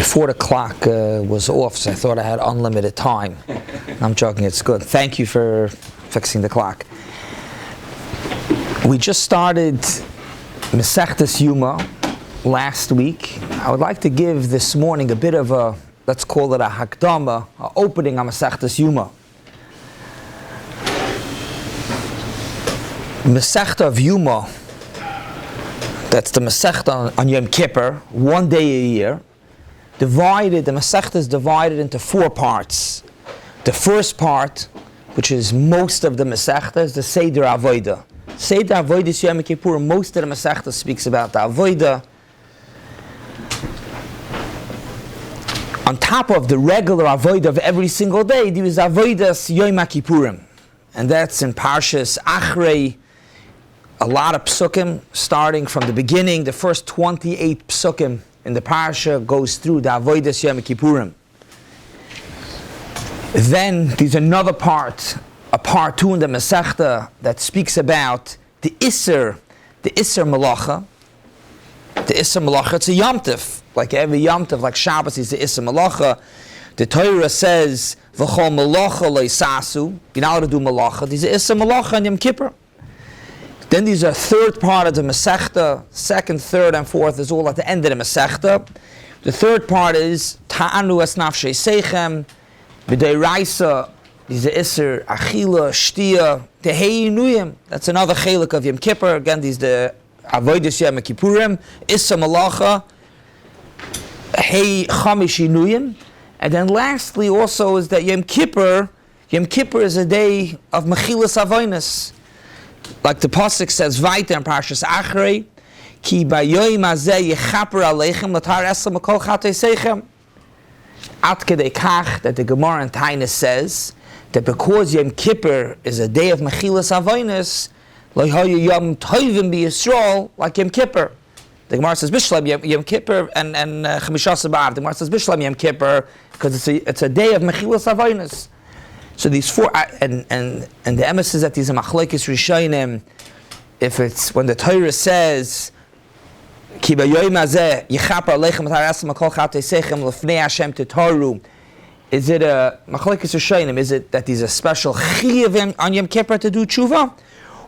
before the clock was off, so I thought I had unlimited time. I'm joking, it's good. Thank you for fixing the clock. We just started Masechet Yoma last week. I would like to give this morning a bit of a, let's call it a hakdama, an opening on Masechet Yoma. Masechet of Yoma, that's the Masechet on Yom Kippur, one day a year. The Masechet is divided into four parts. The first part, which is most of the Masechet, is the Seder Avodah. Seder Avodah is Yom Kippur. Most of the Masechet speaks about the Avodah. On top of the regular Avodah of every single day, there is Avodas Yom Hakippurim. And that's in Parshas Achrei, a lot of psukim, starting from the beginning. The first 28 psukim in the Parsha goes through the Avodas Yom Kippurim. Then there's another part, a part 2 in the Masechta that speaks about the Isser Malacha. The Isser Malacha, it's a Yom Tov. Like every Yom Tov, like Shabbos is the Isser Malacha. The Torah says, V'chol Malacha Leisasu, you're not allowed to do Malacha. There's an Isser Malacha on Yom Kippur. Then there's a third part of the Masechta. Second, third, and fourth is all at the end of the Masechta. The third part is Ta'anu es nafshei seichem, b'deiraisa, there's the Isser Achila, Shtia, Tehei Nuyim. That's another chelik of Yom Kippur. Again, there's the Avodas Yom Kippurim, Isser Malacha, Hei Chamish Nuyim. And then lastly also is that Yom Kippur is a day of Mechilas Avonos. Like the pasuk says, "Vayter in Parshas Achrei, ki bayoyim hazeh yechaper aleichem latar esam kol chatei seichem." At kedei kach that the Gemara in Tainus says that because Yom Kippur is a day of mechilas avonos, lo hayu yom tovim b'Yisrael like Yom Kippur. The Gemara says Bishlam Yom Kippur and Chamishas B'Av. The Gemara says Bishlam Yom Kippur because it's a day of mechilas avonos. So these four, and the emes says that these are machlokes rishonim. If it's when the Torah says, "Ki b'yoyim hazeh yichaper aleichem v'tarasem kol chatei seichem lefnei Hashem titaru," is it a machlokes rishonim? Is it that there's a special chiyuv on Yom Kippur to do tshuva,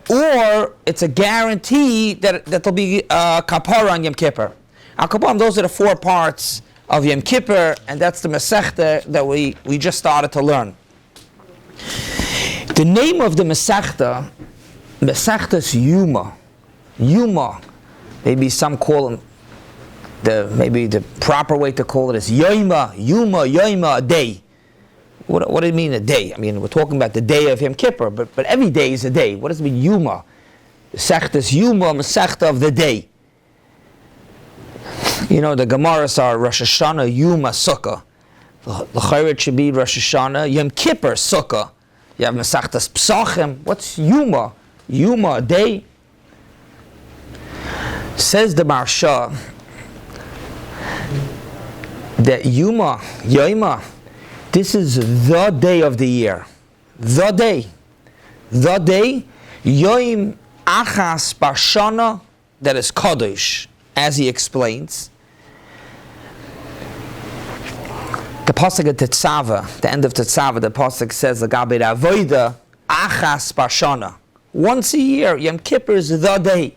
or it's a guarantee that there'll be kapara on Yom Kippur? Hakippurim, those are the four parts of Yom Kippur, and that's the Masechta that we just started to learn. The name of the Masechta is Yoma. Yoma. Maybe some call it, maybe the proper way to call it is Yoma, a day. What do you mean a day? I mean, we're talking about the day of Yom Kippur, but every day is a day. What does it mean, Yoma? Masechta is Yoma, Masechta of the day. You know, the Gemaras are Rosh Hashanah, Yoma, Sukkah. The Chayret should be Rosh Hashanah, Yom Kippur, Sukkah. You have Masechtas Psachim. What's Yoma? Yoma, a day. Says the Marsha that Yoma, this is the day of the year. The day, Yom Achas Bashana, that is Kodesh, as he explains. The pasuk at Tetzava, the end of Tetzava, the pasuk says, "L'gabe avoda achas b'shana." Once a year, Yom Kippur is the day.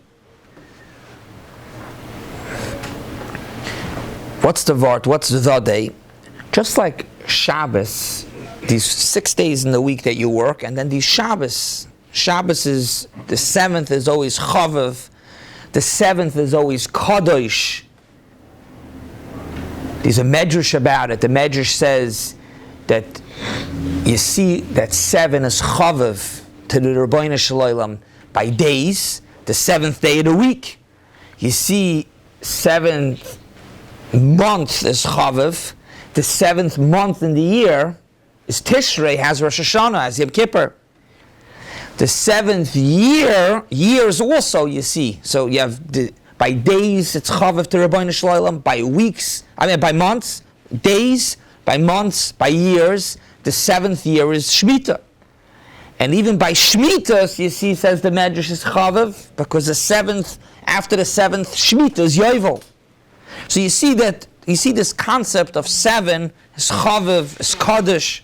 What's the vart? What's the day? Just like Shabbos, these 6 days in the week that you work, and then these Shabbos. Shabbos is, the 7th is always Chavav, the 7th is always Kadosh. There's a Medrash about it. The Medrash says that you see that 7 is Chavav to the Rabbi Shalom by days, the 7th day of the week. You see 7th month is Chavav, the 7th month in the year is Tishrei, has Rosh Hashanah, has Yom Kippur. The 7th years also you see. So you have by days, it's Chavav to Rabbi Shalom. By months, days, by months, by years, the 7th year is Shemitah. And even by Shemitah, you see, says the Medrash is Chavav, because after the 7th Shemitah is Yovel. So you see that You see this concept of 7 is chaviv, is kaddish.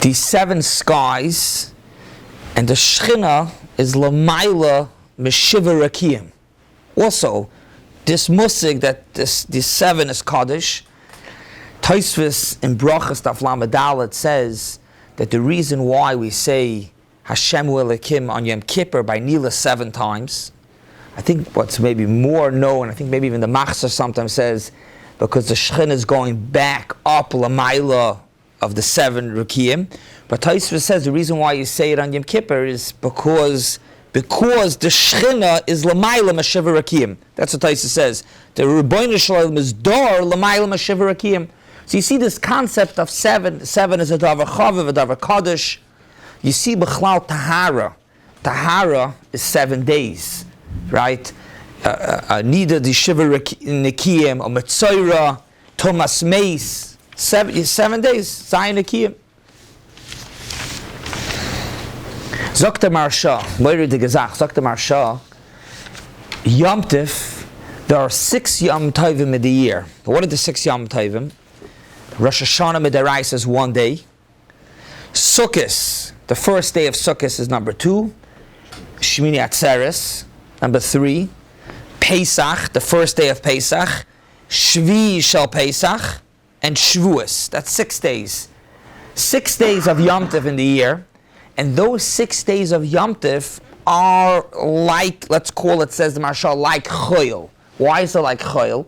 These 7 skies, and the Scheiner is l'mayla meshiva rakiyim. Also, this musig that this 7 is kaddish. Tosfos in Brachas Daf Lamed Dalet says that the reason why we say Hashem Elokim on Yom Kippur by Nila 7 times, I think what's maybe more known, I think maybe even the Machzor sometimes says, because the Shechin is going back up Lamaila of the 7 Rukiyim. But Tosfos says the reason why you say it on Yom Kippur is because the Shechina is Lamaila Mashiva Rukiyim. That's what Tosfos says. The Rebbeinu Shalom is Dor Lamaila Mashiva Rukiyim. So you see this concept of 7. 7 is a davar chaviv, a davar kaddish. You see b'chlal tahara. Tahara is 7 days, right? Nida di shiva nikiyim, a metzoira, tomas meis. 7 days, zayin nikiyim. Zokta Marsha, Moiri de Gezach, Zokta Marsha, Yom Tif, there are 6 Yom Tovim in the year. What are the 6 Yom Tovim? Rosh Hashanah Midaraisa is 1 day. Sukkot, the first day of Sukkot is number 2. Shmini Atzeres, number 3. Pesach, the first day of Pesach. Shvi Shel Pesach, and Shavuos. That's 6 days. 6 days of Yom Tov in the year. And those 6 days of Yom Tov are like, let's call it, says the Marshal, like Choyel. Why is it like Choyel?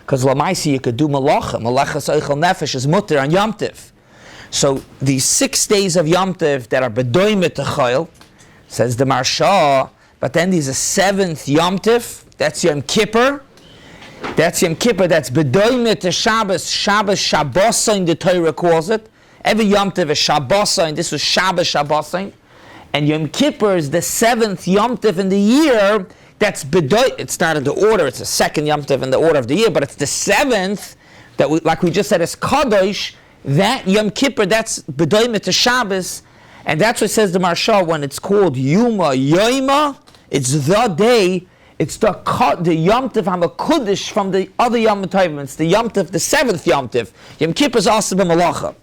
Because Lamaisi you could do Malacha. Malacha Seichel Nefesh is mutter on Yom Tov. So these 6 days of Yom Tov that are bedoimet to Choyel, says the Marshal, but then there's a 7th Yom Tov, that's Yom Kippur. That's Yom Kippur, that's bedoimet to Shabbos. Shabbos Shabbosain, the Torah calls it. Every Yom Tov is Shabbosain, this was Shabbos Shabbosain. And Yom Kippur is the 7th Yom Tov in the year. That's bedoy. It's not in the order. It's the 2nd Yom Tov in the order of the year, but it's the 7th that, like we just said, is Kadosh. That Yom Kippur, that's bedoymet to Shabbos, and that's what says the Marshal when it's called Yoma. It's the day. It's the Yom Tov HaMakudish from the other Yom Tovim. It's the Yom Tov, the 7th Yom Tov. Yom Kippur is also b'malacha.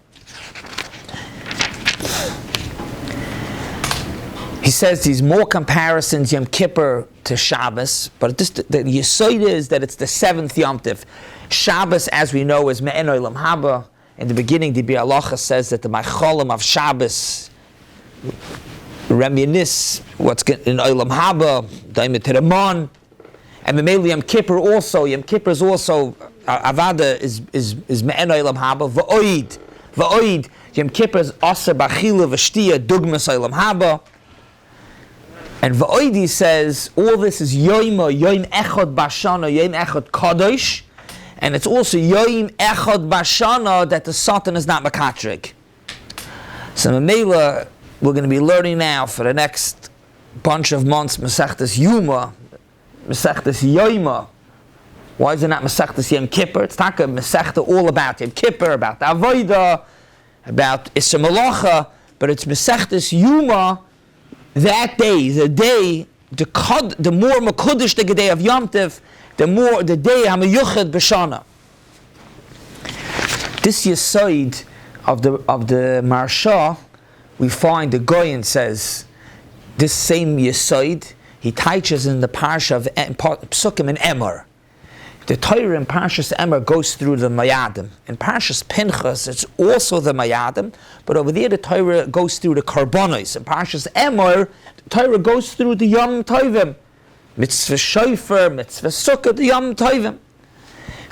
He says these more comparisons Yom Kippur to Shabbos, but the Yesod is that it's the 7th Yom Tov. Shabbos, as we know, is Me'en Olam Haba. In the beginning, the Bi'alacha says that the Macholim of Shabbos reminisce what's in Olam Haba, Daimet Teramon, and Memeli Yom Kippur also. Yom Kippur is also Avada is Me'en Olam Haba. Va'oid. Yom Kippur is Aser B'Achila V'Shtiya Dugmas Olam Haba. And Va'oidi says all this is Yoma, Yom Echad Bashana, Yom Echad Kadosh, and it's also Yom Echad Bashana that the Satan is not Makatrik. So Mamela, we're going to be learning now for the next bunch of months Masechet Yoma, Masechet Yoma. Why is it not Masechet Yom Kippur? It's not a Masechet all about Yom Kippur, about the Avodah, about Issa Malacha, but it's Masechet Yoma. That day, the more Makudish the day of Yom Tov, the more the day HaMeyuchad B'Shana. This Yesod of the Marsha, we find the Goyen says this same Yesod he teaches in the Parsha of Psukim and Emor. The Torah in Parshas Emor goes through the Mayadim. In Parshas Pinchas, it's also the Mayadim, but over there the Torah goes through the Karbonos. In Parshas Emor, the Torah goes through the Yom Tovim. Mitzvah Shofar, Mitzvah Sukkah, the Yom Tovim.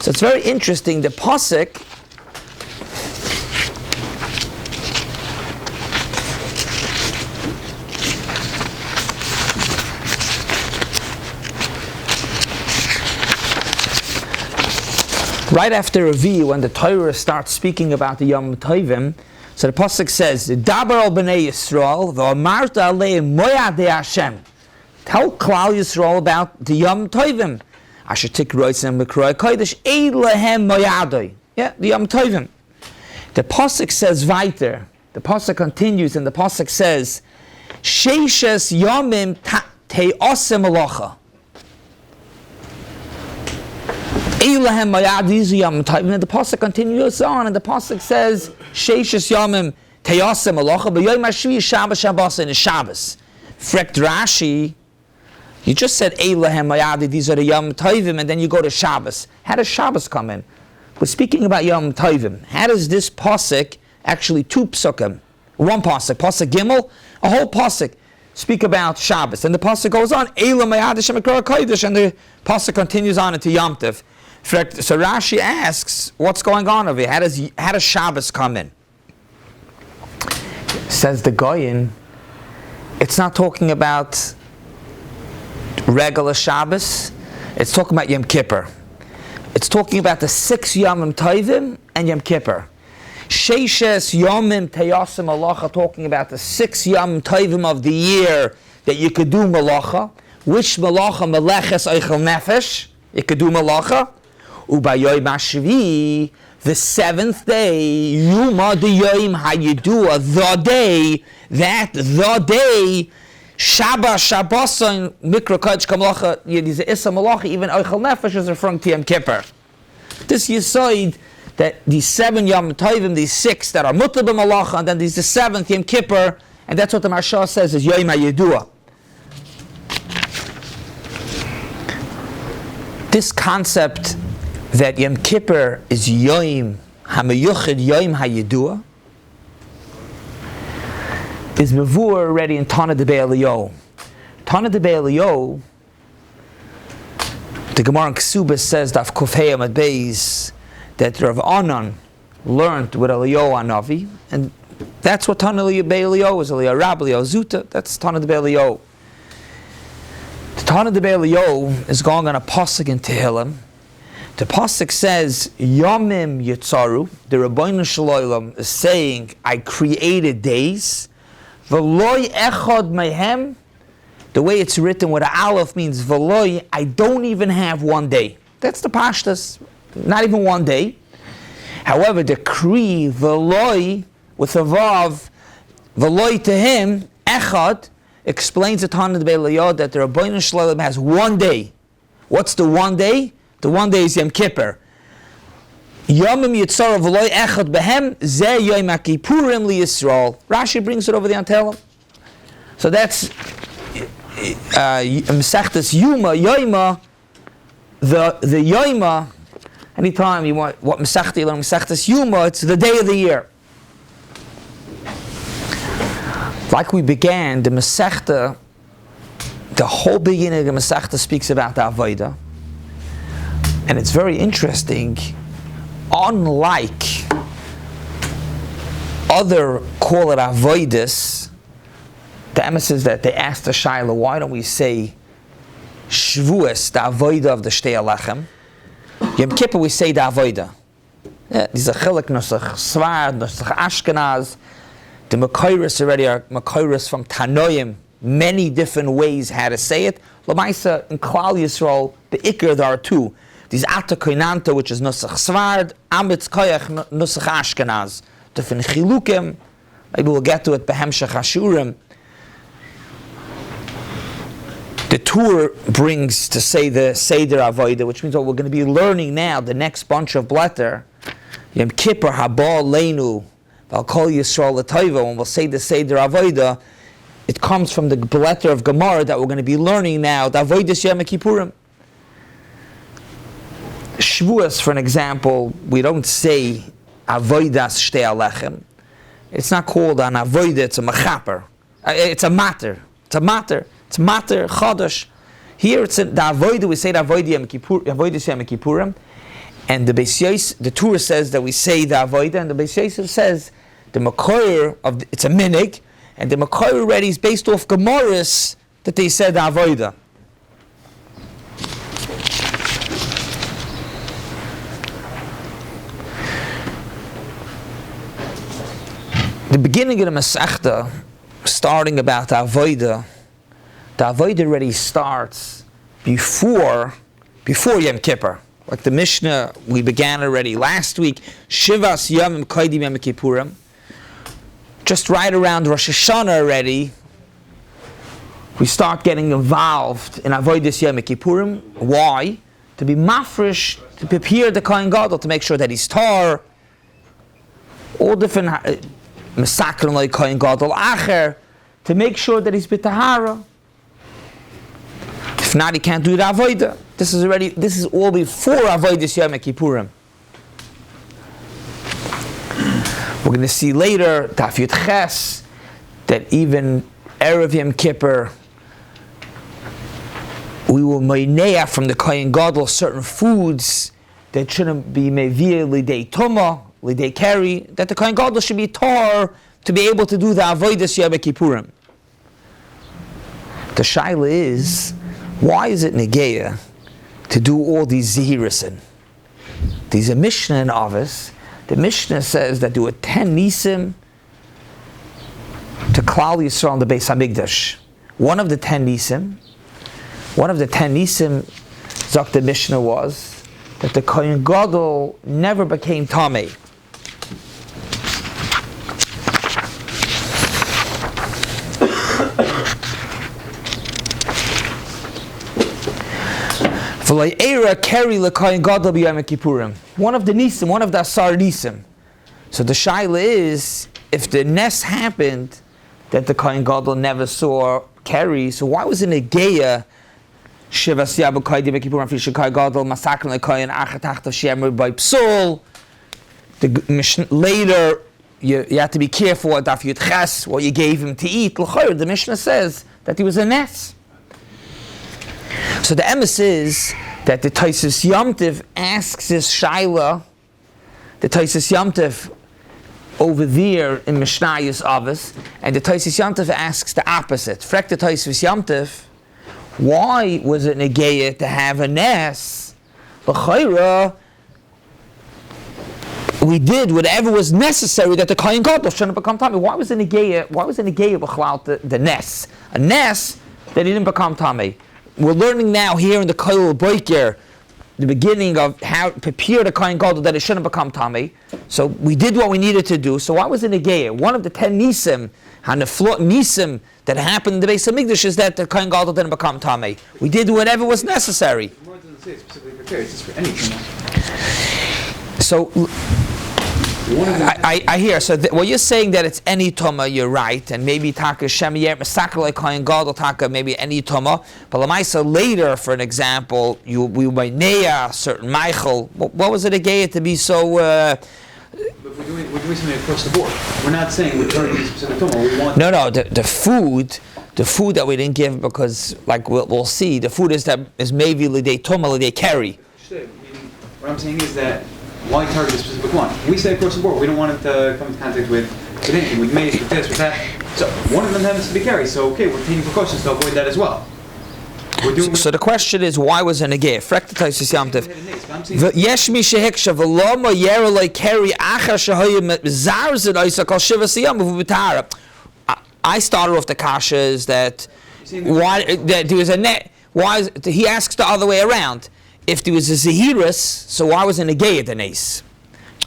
So it's very interesting, the Pasuk, right after Rabbi, when the Torah starts speaking about the Yom Tovim, so the Pasuk says, Dabar al b'nei Yisrael, v'amarta aleim moyadei Hashem. Tell Kollel Yisrael about the Yom Tovim. Asher tikroitzem b'kroi kodesh, eid lehem moyadei. Yeah, the Yom Tovim. The Pasuk says weiter. The Pasuk continues, and the Pasuk says, Sheishes yomim te'osem malacha. Eilahem mayad, these are Yom Tovim. And the pasuk continues on, and the pasuk says, Sheishes Yomim teyasem malacha, but Yom HaShvi Shabbos Shabbos and Shabbos. Frekt Rashi, you just said Eilahem mayad, these are the Yom Tovim, and then you go to Shabbos. How does Shabbos come in? We're speaking about Yom Tovim. How does this pasuk, actually two psukim, one pasuk Gimel, a whole pasuk, speak about Shabbos? And the pasuk goes on, Eilahem mayad Hashem Ekra Kodesh, and the pasuk continues on into Yom Tov. So Rashi asks, what's going on over here? How does Shabbos come in? Says the Goyin, it's not talking about regular Shabbos, it's talking about Yom Kippur. It's talking about the 6 Yomim Tovim and Yom Kippur. Sheishes Yomim Teyasim Malacha, talking about the 6 Yom Tovim of the year that you could do Malacha. Which Malacha? Meleches Eichel Nefesh. You could do Malacha. Ubayoy Mashvi, the 7th day, Yoma the Yom Hayidua, the day, Shabbos, and Mikra Kodesh Kamalacha, these are Issa Malacha, even Eichel Nefesh is referring to Yom Kippur. This Yisoid, that these 7 Yom Tovim, these 6 that are Mutter B'Malacha, and then these the 7th Yom Kippur, and that's what the Marsha says is Yom Hayidua. This concept that Yom Kippur is Yom HaMeyuchid, Yom HaYidua, is Mavur already in Tana de Be'eliyo. Tana de Be'eliyo, the Gemara in Ksubas says, Daf Kufhei Amad Beis, that Rav Anan learned with Eliyahu Hanavi, and that's what Tana de Be'eliyo is, Eliyahu Rabbi, Eliyahu Zuta, that's Tana de Be'eliyo. The Tana de Be'eliyo is going on a pasuk in Tehillim. The pasuk says, Yomim Yitzaru, the Rabbeinu Shalom is saying, I created days. V'loi echad mehem, the way it's written with an aleph means v'loi, I don't even have one day. That's the pashtas, not even one day. However, the kri, v'loi, with a vav, v'loi to him, echad, explains the Tana de Be'eliyo that the Rabbeinu Shalom has one day. What's the one day? The one day is Yom Kippur. Yomim Yitzara v'loi echad behem ze Yom Hakippurim li Yisrael. Rashi brings it over the Antelum. So that's Masechet Yoma. The Yoma. Anytime you want what Masechet you learn Masechet Yoma, it's the day of the year. Like we began the Masechet, the whole beginning of the Masechet speaks about the Avodah. And it's very interesting, unlike other call it avodas, the emissaries that they asked the Shaila, why don't we say Shavuos, the avodah of the Shtei Alechem? Yom Kippur we say the avodah. These are Chilik, Nusach Svard, Nusach Ashkenaz. The Makairis already are Makairis from Tanoim, many different ways how to say it. Lamaisa, in Kollel Yisrael, the Iker there are 2. These Ata Koinanta, which is Nusach Svard, Amitz Koyach, Nusach Ashkenaz. Different Chilukim, maybe we'll get to it, Behemshech Hashurim. The tour brings to say the Seder Avodah, which means what we're going to be learning now, the next bunch of Bletter, Yom Kippur, Haba Leinu, Val Kol Yisrael L'Toiva, when we'll say the Seder Avodah, it comes from the Bletter of Gemara that we're going to be learning now, the Avodah Yom Kippurim. Shavuos, for an example, we don't say Avodas Shtei Alechem. It's not called an Avodah, it's a Mechaper. It's a matter. It's a matter. It's matter, Chodesh. Here it's the Avodah, we say the Avodah Yom Kippurim. And the Bais Yosef, the Torah says that we say the Avodah, and the Bais Yosef says the Makoyer of it's a minig, and the Makoyer already is based off Gemaras that they said the Avodah. The beginning of the Masechta, starting about the Avodah already starts before Yom Kippur. Like the Mishnah we began already last week, Shivas Yomim Kodim Yom Kippurim. Just right around Rosh Hashanah already, we start getting involved in Avodas Yom Kippurim. Why? To be mafresh to prepare the Kohen Gadol, to make sure that he's tar, all different Masechet like Kohen Gadol Acher, to make sure that he's b'tahara. If not, he can't do the avodah. This is all before avodas Yom Kippurim. We're going to see later, Daf Yud Ches, that even Erev Yom Kippur, we will meineah from the Kohen Gadol certain foods that shouldn't be mevir lidei tuma, lidei keri, that the Kohen Gadol should be tar to be able to do the avodas Yom Kippurim. The shaila is, why is it negeya to do all these zihirasin? These are Mishnah and Avos. The Mishnah says that there were 10 nisim to Kollel Yisrael on the Bais Hamikdash. One of the 10 nisim, Zok the Mishnah, was that the Kohen Gadol never became Tameh. One of the nisim, one of the asar nisim. So the shaila is, if the nes happened that the Kohen Gadol never saw carry, so why was it a geya shivas yabu kaidim Kippurim fi Kohen Gadol masakrim lekohen achatachtav shemer by psul? Later, you have to be careful what Daf Yud Ches, what you gave him to eat. The Mishnah says that he was a nes. So the emes is that the Taisus Yomtiv asks this shaila, the Taisus Yomtiv over there in Mishnayos Avos, and the Taisus Yomtiv asks the opposite. Frek the Taisus Yomtiv, why was it negeya to have a nes? L'chayra, we did whatever was necessary that the Kohen Gadol shouldn't become tamei. Why was it negeya b'chlal the nes? A nes that he didn't become tamei. We're learning now here in the Kollel Shiur, the beginning of how to prepare the Kohen Gadol that it shouldn't become tamei. So we did what we needed to do. So why was it negeya? One of the 10 nisim, and the nisim that happened in the Bais Hamikdash is that the Kohen Gadol didn't become tamei. We did whatever was necessary. The Gemara doesn't say specifically prepared; it's just for anything. So I hear. So well, you're saying that it's any tuma. You're right, and maybe taka shemiyer masakal like Kohen Gadol taka maybe any tuma. But lamaisa later, for an example, we might neya certain Michael. What was it again to be so? But we're doing something across the board. We're not saying we're turning to specific tuma. We want the food that we didn't give because, like we'll see, the food is maybe lidei tuma lidei keri. What I'm saying is that. Why target a specific one? We say across the board, we don't want it to come into contact with anything, with mace, with this, with that. So one of them happens to be carry, so okay, we're taking precautions to avoid that as well. So the question is, why was it a negeh? Frekta Taisus Yomtiv. Yesh mi shehiksha v'loma yera loy carry achar shehoyim zarzin oisa kol shivas yom v'v'tara. I started off the kashas that there was a net. Why he asks the other way around? If there was a Zehiris, so why was it a negei at the nes?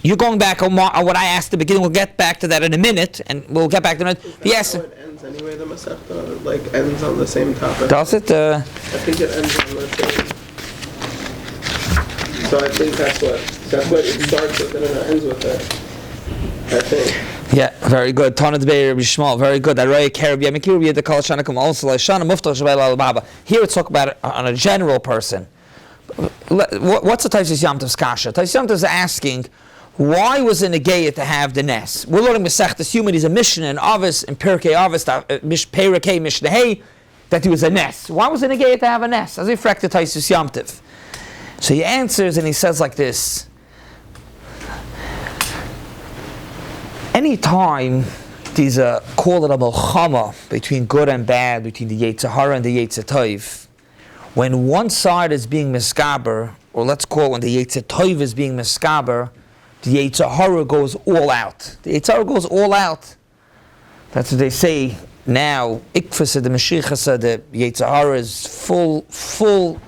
You're going back on what I asked at the beginning. We'll get back to that in a minute, and we'll get back to it. Yes. It ends anyway. The Masechet ends on the same topic. Does it? I think it ends on the same. So I think that's what it starts with it and it ends with it. I think. Yeah, very good. Tanat Beir Rabbi Shmuel, very good. Araya Kereb Yemikir Yed the Kol Shanakum also Shana Muftach Shabel Al Baba. Here it's talking about on a general person. What's the Taisus Yomtiv's kasha? Taisus Yomtiv is asking, why was it negeya to have the nes? We're learning Masechet Human. He's a Mishnah in Avos, in Pirkei Avos, Perakei Mishnah Hey, that he was a nes. Why was it negeya to have a nes? As he fracked the Taisus Yomtiv. So he answers and he says like this: anytime there's a call it a milchama between good and bad, between the Yetzer Hara and the Yetzer Tov, when one side is being miskaber, or let's call it when the Yetzer Tov is being miskaber, the Yetzer Hara goes all out. The Yetzer Hara goes all out. That's what they say now. Ikfasa, the Mashiach, the Yetzer Hara is full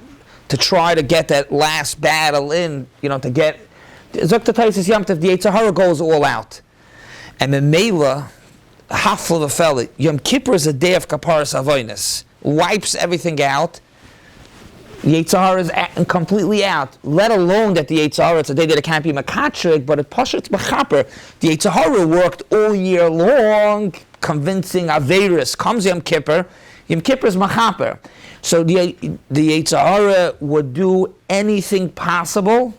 to try to get that last battle in, to get. Zok Taisus Yomtiv, the Yetzer Hara goes all out. And the Mela, half of a fella, Yom Kippur is a day of Kaparas Avonis, wipes everything out. Yetzer Hara is completely out. Let alone that the Yetzer Hara, it's a day that it can't be makatrik, but it it's mechaper. The Yetzer Hara worked all year long, convincing Averis. Comes Yom Kippur is mechaper. So the Yetzer Hara would do anything possible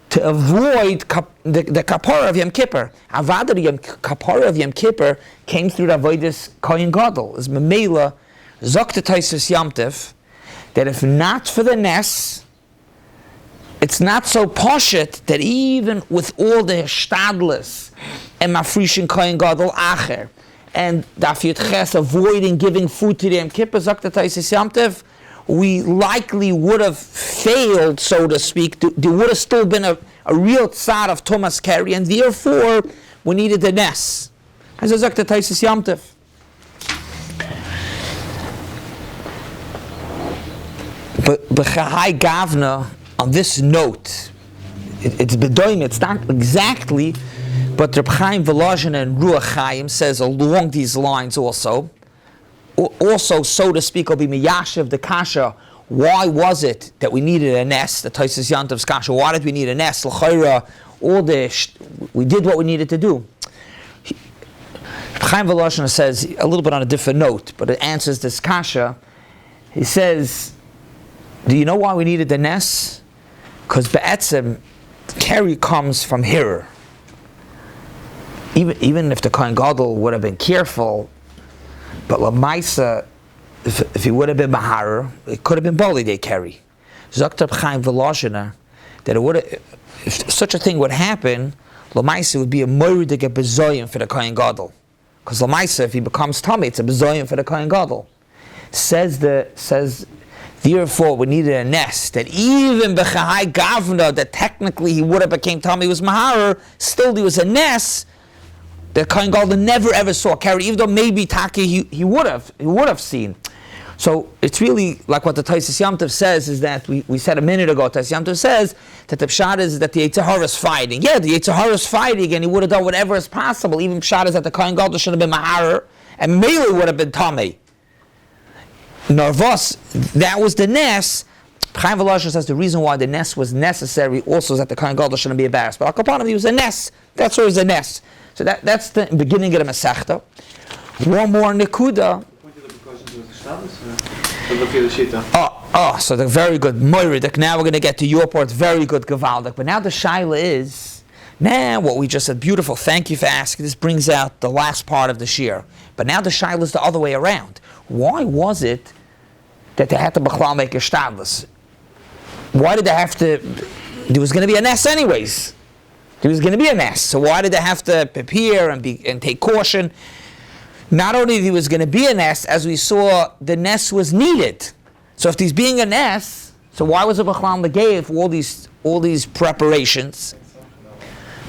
to avoid the kapara of Yom Kippur. Avada the kapara of Yom Kippur came through the avodas Kohen Gadol. Is Memela Zokta Taisus Yamtiv, that if not for the Ness, it's not so poshut that even with all the shtadlis and mafrishin Kohen Gadol acher, and Daf Yud Ches avoiding giving food to the Yom Kippur, Zokta Taisus Yamtiv, we likely would have failed, so to speak. There would have still been a real tzad of Thomas Kerry, and therefore we needed the Ness. As a Zokta Taisus Yamtiv. But B'chahai Gavna, on this note, it's bedoim, it's not exactly, but Reb Chaim Volozhin and Ruach Chaim says along these lines also, so to speak, will be miyashiv the kasha. Why was it that we needed a nest? The Taisus Yantov's kasha. Why did we need a nest? L'chayra, we did what we needed to do. Chaim Volozhin says a little bit on a different note, but it answers this kasha. He says, do you know why we needed the nest? Because be'etzem, Kerry comes from here. Even if the Kohen Gadol would have been careful, but Lamaisa, if he would have been Maharer, it could have been Bali they carry. Zokta Chaim Volozhin, that it would have, if such a thing would happen, Lamaisa would be a moiridik a bezoyim for the Kohen Gadol. Because Lamaisa, if he becomes Tommy, it's a bezoyim for the Kohen Gadol. Says therefore we needed a nest, that even B'chahai Gavna, that technically he would have became Tommy was Maharer, still there was a nest. The Kohen Gadol never ever saw carry, even though maybe Taki he would have seen. So it's really like what the Taisus Yamtiv says, is that we said a minute ago. Taisus Yamtiv says that the pshat is that the Yetzer Hara is fighting. Yeah, the Yetzer Hara is fighting, and he would have done whatever is possible. Even pshat is that the Kohen Gadol should have been Maharer, and Mele would have been Tomei. Narvos, that was the Ness. Chaim Volozhin says the reason why the Ness was necessary also is that the Kohen Gadol shouldn't be embarrassed. But Hakippurim, he was a Ness. That's where it was a Ness. So that's the beginning of the Masechet. One more Nekuda. So the very good Moiridik. Now we're going to get to your part. Very good Gavaldik. But now the Shaila is, now what we just said, beautiful. Thank you for asking. This brings out the last part of the Shiur. But now the Shaila is the other way around. Why was it that they had to Bechlal make a Shtadlis? Why did they have to? There was going to be a Ness anyways. There was going to be a Ness. So why did they have to prepare and take caution? Not only there was going to be a Ness, as we saw, the Ness was needed. So if there's being a Ness, so why was it Bechlal Negei for all these preparations?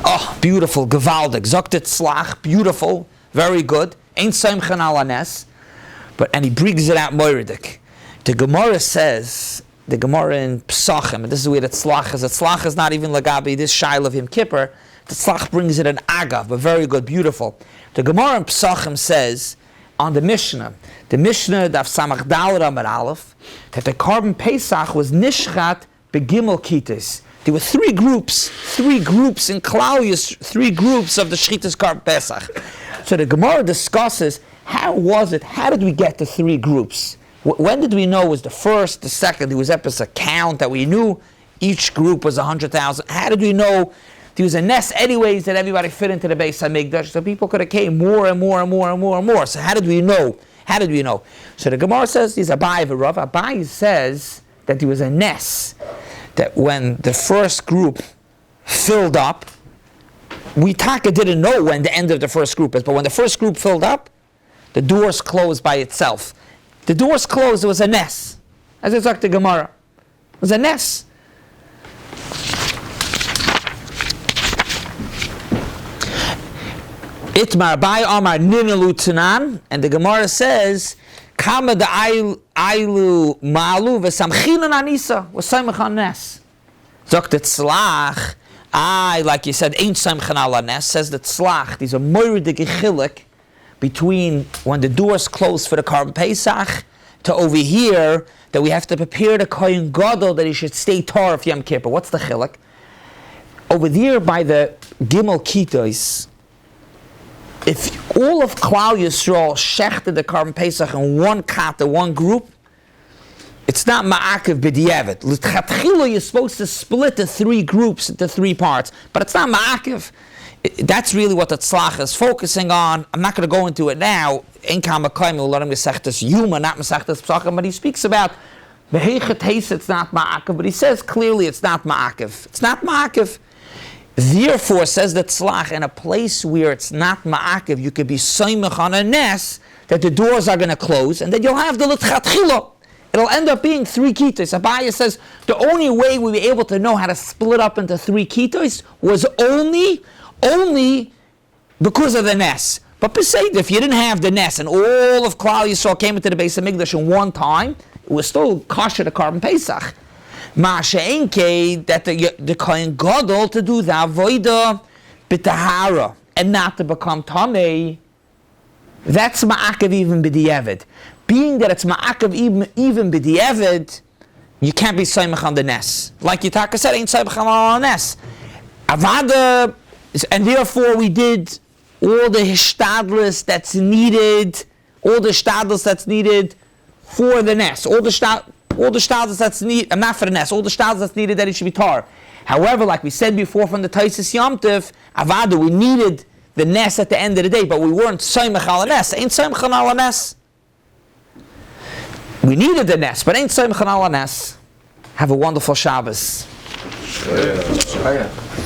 Oh, beautiful, Gevaldik, Zoktet Slach, beautiful, very good. Ain't Seimchen ala Ness. And he brings it out Moiridik. The Gemara says, the Gemara in Pesachim, and this is where the Tzlach is. The Tzlach is not even Lagabi, this Shail of Yom Kippur. The Tzlach brings it in Agav, but very good, beautiful. The Gemara in Pesachim says, on the Mishnah Daf Samach Daled Amar Aleph, that the Korban Pesach was Nishchat Begimel Kitis. There were three groups in Klaudius, three groups of the Shchitas Korban Pesach. So the Gemara discusses, how was it? How did we get to three groups? When did we know it was the first, the second? There was a count that we knew each group was 100,000. How did we know there was a nest anyways that everybody fit into the Bais Medrash? So people could have came more and more and more and more and more. So how did we know? So the Gemara says, there's Abai and Rav. Abai says that there was a nest, that when the first group filled up, we Taka didn't know when the end of the first group is, but when the first group filled up, the doors closed by itself. The doors closed, it was a nest. As it's like the Gemara. It was a nest. Itmar Bai Amar Ninalu Tunan, and the Gemara says, Kama da Ailu Malu Vesamchinan Anisa, was Samachan Nes. Zokt Tzlach, like you said, ain't Samchan ala Nes, says the Tzlach, there's a moiridik chilik between when the doors closed for the Korban Pesach to over here that we have to prepare the Kohen Gadol that he should stay tar of Yom Kippur. What's the chiluk? Over there by the Gimel Kitos, if all of Klal Yisrael shechted the Karban Pesach in one kata, one group, it's not ma'akev b'di'evet. L'tchatchila, you're supposed to split the three groups into three parts, but it's not ma'akev. That's really what the tzlach is focusing on. I'm not going to go into it now. In Kamakayim, we'll learn Masechet Yoma, not Masechet Pesachim, but he speaks about Behechet it's not ma'akev, but he says clearly it's not ma'akev. It's not ma'akev. Therefore, says the tzlach, in a place where it's not ma'akev, you could be soymech on a nes that the doors are going to close, and then you'll have the l'tchatchila. It'll end up being three kitos. Abaya says the only way we were able to know how to split up into three kitos was only because of the nes. But beside, if you didn't have the nes and all of Klal Yisrael came into the Bais Medrash in one time, it was still kosher the Karban Pesach. Ma'ashe'enke, that the Kohen Gadol to do the avodah b'tahara and not to become tamei, that's ma'akev even b'di'evet. Being that it's ma'akev even b'di'evet, you can't be soymech on the nes. Like Yitaka said, ain't soymech on the nes. Avada, and therefore we did all the hishtadlus that's needed, for the nes. All the shtadlus that's needed, not for the nes, all the shtadlus that's needed that it should be tar. However, like we said before from the Taisis Yom Tov, Avada, we needed the nes at the end of the day, but we weren't soymech al nes. Ain't soymech al nes. We needed the nes, but ain't soymech al nes. Have a wonderful Shabbos. Scheiner.